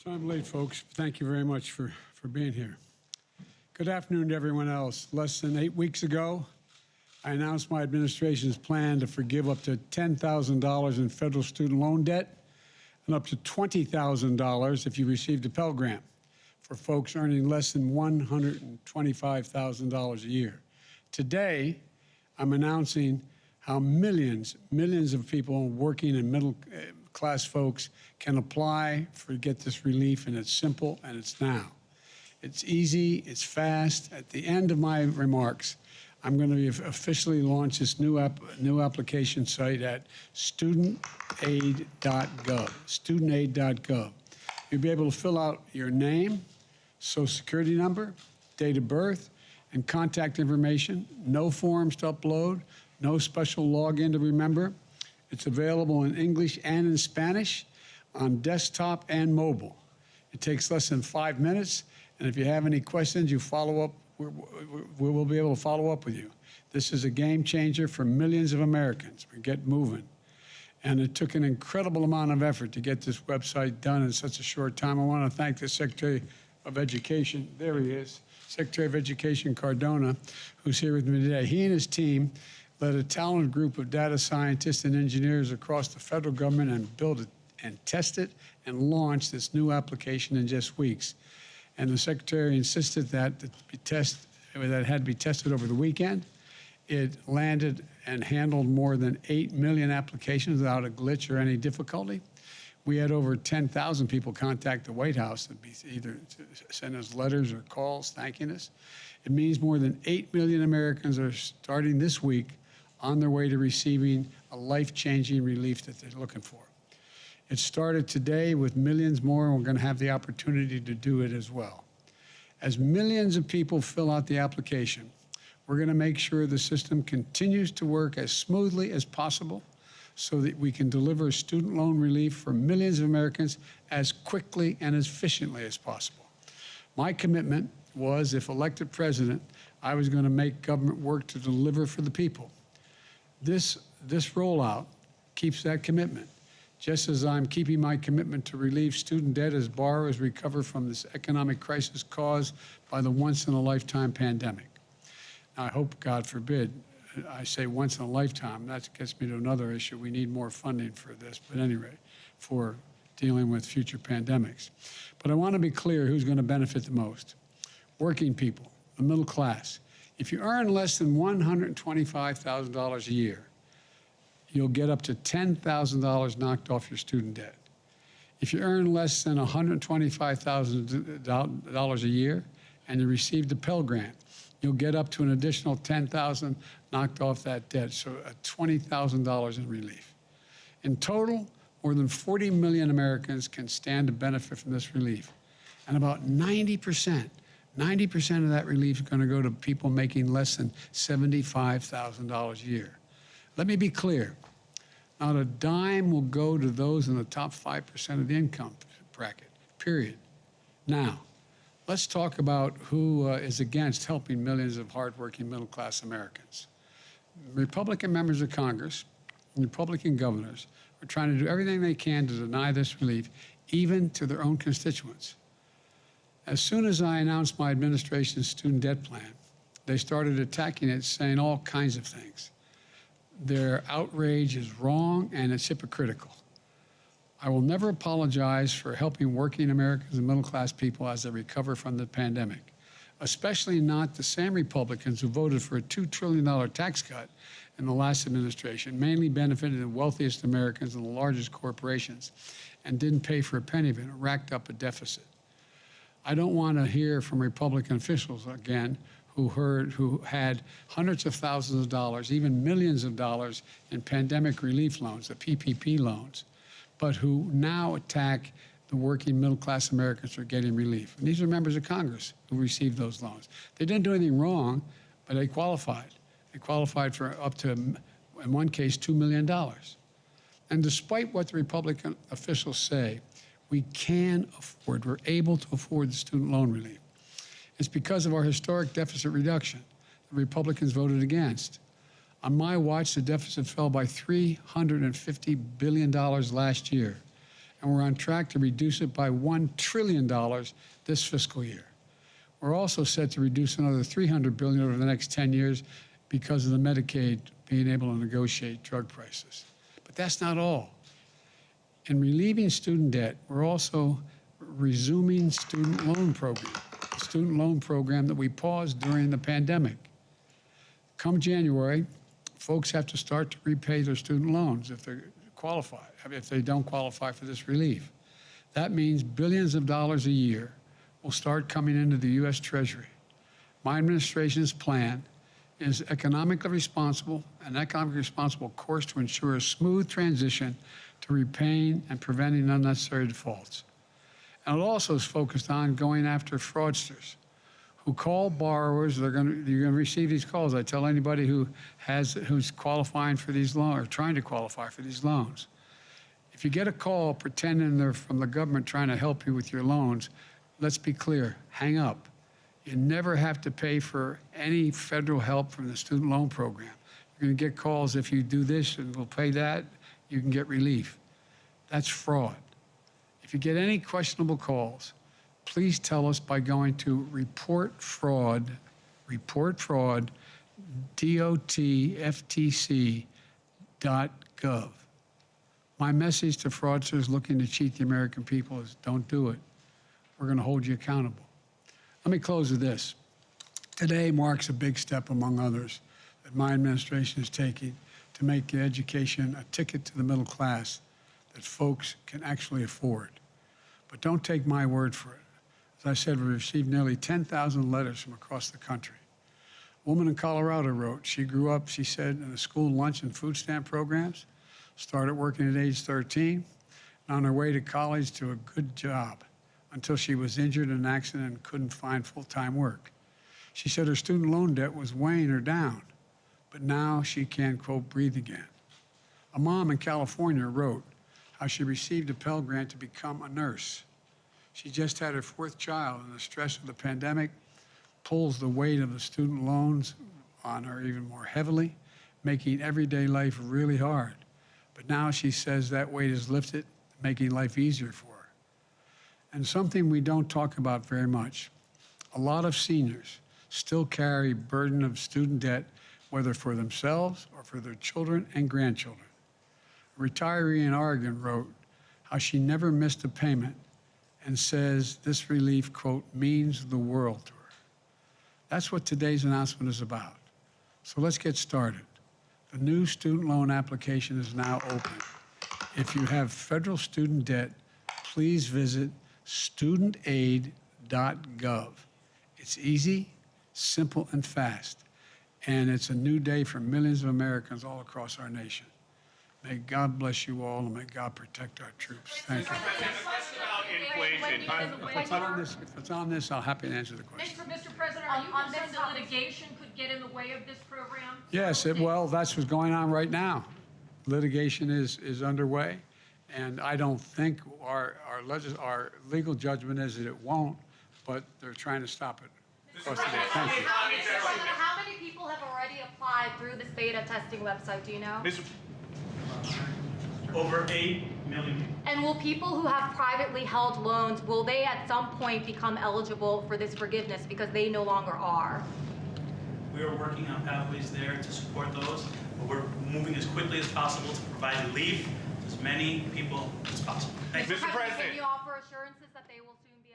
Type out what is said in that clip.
So I'm late, folks. Thank you very much for being here. Good afternoon to everyone else. Less than 8 weeks ago, I announced my administration's plan to forgive up to $10,000 in federal student loan debt and up to $20,000 if you received a Pell Grant for folks earning less than $125,000 a year. Today, I'm announcing how millions of people, working and middle-class folks, can apply for get this relief, and it's simple and it's now. It's easy, it's fast. At the end of my remarks, I'm going to officially launch this new application site at studentaid.gov, studentaid.gov. You'll be able to fill out your name, social security number, date of birth, and contact information. No forms to upload, no special login to remember. It's available in English and in Spanish on desktop and mobile. It takes less than 5 minutes, and if you have any questions, you follow up. We will be able to follow up with you. This is a game changer for millions of Americans. We get moving. And it took an incredible amount of effort to get this website done in such a short time. I want to thank the Secretary of Education, there he is, Secretary of Education Cardona, who's here with me today. He and his team led a talented group of data scientists and engineers across the federal government and built it and tested and launched this new application in just weeks. And the Secretary insisted that it had to be tested over the weekend. It landed and handled more than 8 million applications without a glitch or any difficulty. We had over 10,000 people contact the White House to either send us letters or calls thanking us. It means more than 8 million Americans are starting this week on their way to receiving a life-changing relief that they're looking for. It started today with millions more, and we're going to have the opportunity to do it as well. As millions of people fill out the application, we're going to make sure the system continues to work as smoothly as possible so that we can deliver student loan relief for millions of Americans as quickly and as efficiently as possible. My commitment was, if elected president, I was going to make government work to deliver for the people. This rollout keeps that commitment, just as I'm keeping my commitment to relieve student debt as borrowers recover from this economic crisis caused by the once-in-a-lifetime pandemic. Now, I hope, God forbid, I say once in a lifetime, that gets me to another issue. We need more funding for this, but anyway, for dealing with future pandemics. But I want to be clear who's going to benefit the most. Working people, the middle class. If you earn less than $125,000 a year, you'll get up to $10,000 knocked off your student debt. If you earn less than $125,000 a year and you receive the Pell Grant, you'll get up to an additional $10,000 knocked off that debt, so $20,000 in relief. In total, more than 40 million Americans can stand to benefit from this relief. And about 90% of that relief is going to go to people making less than $75,000 a year. Let me be clear. Not a dime will go to those in the top 5% of the income bracket, period. Now, let's talk about who is against helping millions of hardworking middle-class Americans. Republican members of Congress and Republican governors are trying to do everything they can to deny this relief, even to their own constituents. As soon as I announced my administration's student debt plan, they started attacking it, saying all kinds of things. Their outrage is wrong and it's hypocritical. I will never apologize for helping working Americans and middle-class people as they recover from the pandemic, especially not the same Republicans who voted for a $2 trillion tax cut in the last administration, mainly benefited the wealthiest Americans and the largest corporations, and didn't pay for a penny of it and racked up a deficit. I don't want to hear from Republican officials again who had hundreds of thousands of dollars, even millions of dollars in pandemic relief loans, the PPP loans, but who now attack the working middle-class Americans for getting relief. And these are members of Congress who received those loans. They didn't do anything wrong, but they qualified. They qualified for up to, in one case, $2 million. And despite what the Republican officials say, we can afford, we're able to afford the student loan relief. It's because of our historic deficit reduction the Republicans voted against. On my watch, the deficit fell by $350 billion last year. and we're on track to reduce it by $1 trillion this fiscal year. We're also set to reduce another $300 billion over the next 10 years because of the Medicaid being able to negotiate drug prices. But that's not all. In relieving student debt, we're also resuming student loan program, the student loan program that we paused during the pandemic. Come January, folks have to start to repay their student loans if they qualify, if they don't qualify for this relief. That means billions of dollars a year will start coming into the U.S. Treasury. My administration's plan is an economically responsible course to ensure a smooth transition to repaying and preventing unnecessary defaults. And it also is focused on going after fraudsters who call borrowers. You're going to receive these calls. I tell anybody who's qualifying for these loans or trying to qualify for these loans, if you get a call pretending they're from the government trying to help you with your loans, let's be clear, hang up. You never have to pay for any federal help from the student loan program. You're going to get calls if you do this and we'll pay that, you can get relief. That's fraud. If you get any questionable calls, please tell us by going to reportfraud, DOTFTC.gov. My message to fraudsters looking to cheat the American people is don't do it. We're going to hold you accountable. Let me close with this. Today marks a big step, among others, that my administration is taking to make education a ticket to the middle class that folks can actually afford. But don't take my word for it. As I said, we received nearly 10,000 letters from across the country. A woman in Colorado wrote, she grew up, she said, in the school lunch and food stamp programs, started working at age 13, and on her way to college to a good job until she was injured in an accident and couldn't find full-time work. She said her student loan debt was weighing her down, but now she can, quote, breathe again. A mom in California wrote how she received a Pell Grant to become a nurse. She just had her 4th child, and the stress of the pandemic pulls the weight of the student loans on her even more heavily, making everyday life really hard. But now she says that weight is lifted, making life easier for her. And something we don't talk about very much, a lot of seniors still carry burden of student debt, whether for themselves or for their children and grandchildren. A retiree in Oregon wrote how she never missed a payment and says this relief, quote, means the world to her. That's what today's announcement is about. So let's get started. The new student loan application is now open. If you have federal student debt, please visit studentaid.gov. It's easy, simple, and fast. And it's a new day for millions of Americans all across our nation. May God bless you all, and may God protect our troops. Thank you. If it's on this, I'll happy to answer the question. Mr. President, are you concerned that litigation could get in the way of this program? Yes, well, that's what's going on right now. Litigation is underway, and I don't think our legal judgment is that it won't, but they're trying to stop it. Thank you. How many people have already applied through this beta testing website, do you know? Over 8 million people. And will people who have privately held loans, will they at some point become eligible for this forgiveness because they no longer are? We are working on pathways there to support those, but we're moving as quickly as possible to provide relief to as many people as possible. Thank you. Mr. President, can you offer assurances that they will soon be